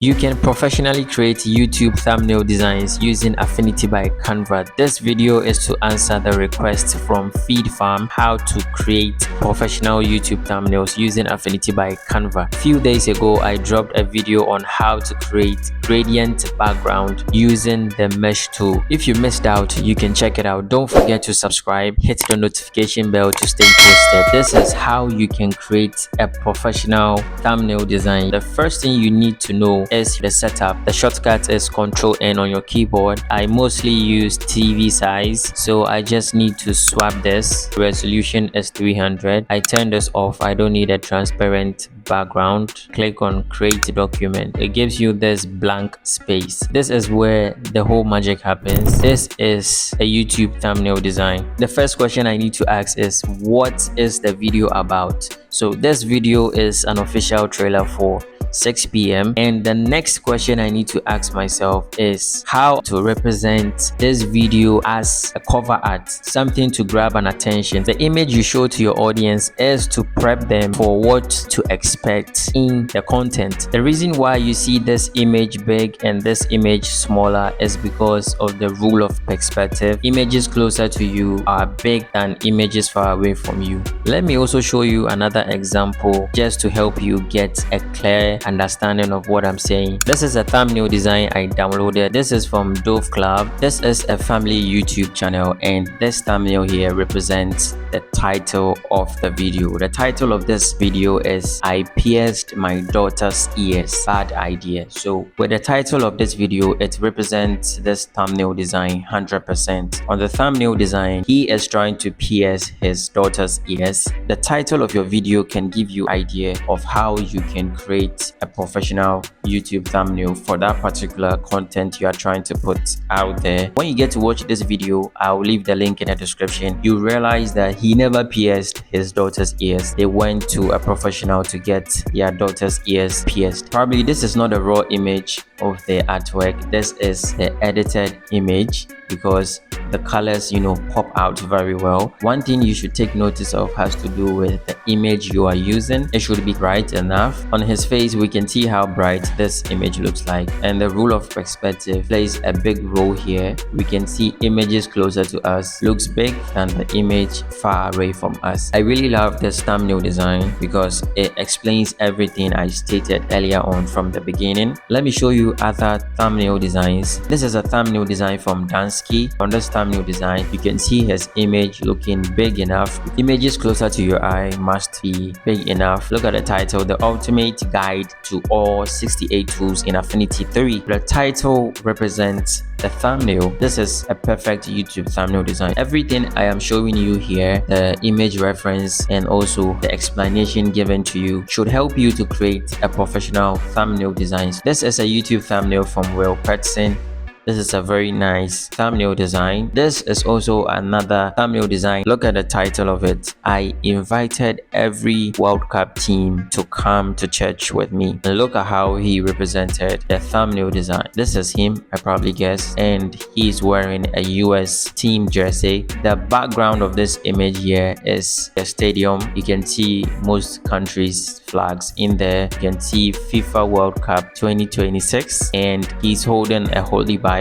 You can professionally create YouTube thumbnail designs using Affinity by Canva. This video is to answer the request from feedfarm how to create professional YouTube thumbnails using Affinity by Canva. A few days ago, I dropped a video on how to create gradient background using the mesh tool. If you missed out, you can check it out. Don't forget to subscribe, hit the notification bell to stay posted. This is how you can create a professional thumbnail design. The first thing you need to know is the setup. The shortcut is Ctrl+N on your keyboard. I mostly use TV size, so I just need to swap this. Resolution is 300. I turn this off. I don't need a transparent background. Click on create document. It gives you this blank space. This is where the whole magic happens. This is a YouTube thumbnail design. The first question I need to ask is, what is the video about? So this video is an official trailer for 6 p.m. and the next question I need to ask myself is how to represent this video as a cover art, something to grab an attention. The image you show to your audience is to prep them for what to expect in the content. The reason why you see this image big and this image smaller is because of the rule of perspective. Images closer to you are big than images far away from you. Let me also show you another example just to help you get a clear understanding of what I'm saying. This is a thumbnail design I downloaded. This is from Dove Club. This is a family YouTube channel, and this thumbnail here represents the title of the video. The title of this video is I pierced my daughter's ears. Bad idea. So with the title of this video, it represents this thumbnail design 100%. On the thumbnail design, he is trying to pierce his daughter's ears. The title of your video can give you idea of how you can create a professional YouTube thumbnail for that particular content you are trying to put out there. When you get to watch this video, I'll leave the link in the description. You realize that he never pierced his daughter's ears. They went to a professional to get their daughter's ears pierced. Probably this is not a raw image of the artwork. This is the edited image because the colors pop out very well. One thing you should take notice of has to do with the image you are using. It should be bright enough. On his face, we can see how bright this image looks like, and the rule of perspective plays a big role here. We can see images closer to us looks big than the image far away from us. I really love this thumbnail design because it explains everything I stated earlier on from the beginning. Let me show you other thumbnail designs. This is a thumbnail design from Dansky. On this thumbnail design, you can see his image looking big enough. Images closer to your eye must be big enough. Look at the title, The Ultimate Guide to All 68 Tools in Affinity 3. The title represents the thumbnail. This is a perfect YouTube thumbnail design. Everything I am showing you here, the image reference and also the explanation given to you, should help you to create a professional thumbnail design. This is a YouTube thumbnail from Will Peterson. This is a very nice thumbnail design. This is also another thumbnail design. Look at the title of it. I invited every World Cup team to come to church with me. And look at how he represented the thumbnail design. This is him, I probably guess, and he's wearing a US team jersey. The background of this image here is the stadium. You can see most countries' flags in there. You can see FIFA World Cup 2026, and he's holding a Holy Bible,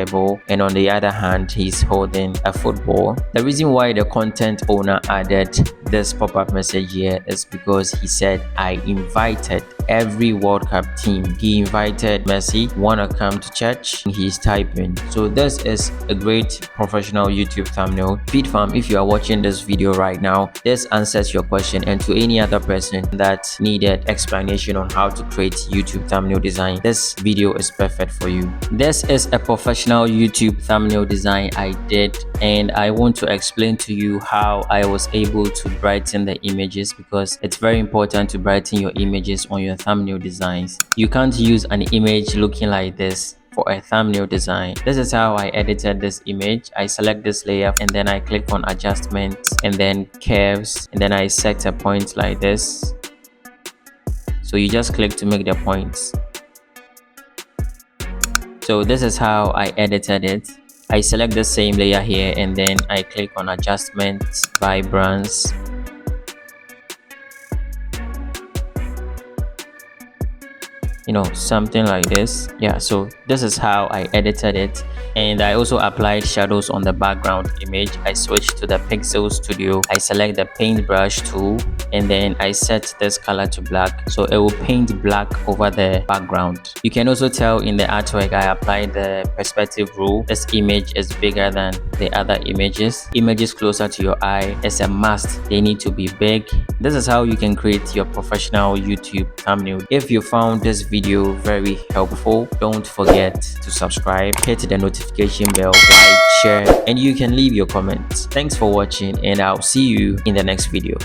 and on the other hand he's holding a football. The reason why the content owner added this pop-up message here is because he said I invited every World Cup team. He invited Messi, wanna come to church, and he's typing. So this is a great professional YouTube thumbnail. feedfarm, if you are watching this video right now, this answers your question, and to any other person that needed explanation on how to create YouTube thumbnail design, this video is perfect for you. This is a professional YouTube thumbnail design I did, and I want to explain to you how I was able to brighten the images, because it's very important to brighten your images on your thumbnail designs. You can't use an image looking like this for a thumbnail design. This is how I edited this image. I select this layer and then I click on adjustments and then curves, and then I set a point like this. So you just click to make the points. So this is how I edited it. I select the same layer here and then I click on adjustments, vibrance, something like this. Yeah, so this is how I edited it. And I also applied shadows on the background image. I switched to the Pixel Studio. I select the paintbrush tool, and then I set this color to black, so it will paint black over the background. You can also tell in the artwork I applied the perspective rule. This image is bigger than the other images. Images closer to your eye is a must. They need to be big. This is how you can create your professional YouTube thumbnail. If you found this video very helpful, don't forget to subscribe, hit the notification bell, like, share, and you can leave your comments. Thanks for watching, and I'll see you in the next video.